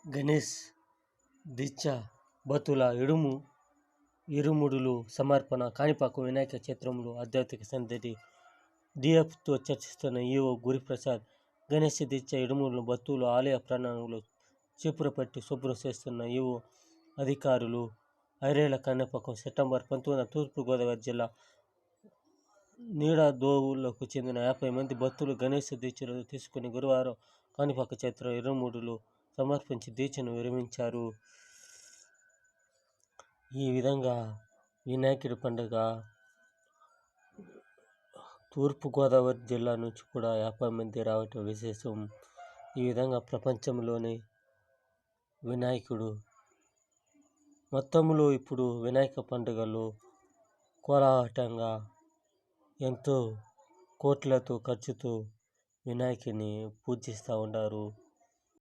గణేష్ దీక్ష బతుల ఇరుముడులు సమర్పణ కాణిపాకం వినాయక క్షేత్రంలో ఆధ్యాత్మిక సందడి డిఎఫ్తో చర్చిస్తున్న ఈవో గురుప్రసాద్. గణేష్ దీక్ష ఇరుముడులు బతులు ఆలయ ప్రాంగణంలో చీపురపట్టి శుభ్రం చేస్తున్న ఈవో అధికారులు. ఐరేళ్ల కాణిపాకం సెప్టెంబర్ 19 తూర్పుగోదావరి జిల్లా నీడదోవులకు చెందిన 50 మంది భక్తులు గణేష్ దీక్షలు తీసుకుని గురువారం కాణిపాక క్షేత్రంలో ఇరుముడులు సమర్పించి దీక్షను విరమించారు. ఈ విధంగా వినాయకుడి పండుగ తూర్పుగోదావరి జిల్లా నుంచి కూడా 50 మంది రావటం విశేషం. ఈ విధంగా ప్రపంచంలోనే వినాయకుడు మొత్తంలో ఇప్పుడు వినాయక పండుగలు కోలాహలంగా ఎంతో కోట్లతో ఖర్చుతో వినాయకుని పూజిస్తూ ఉన్నారు.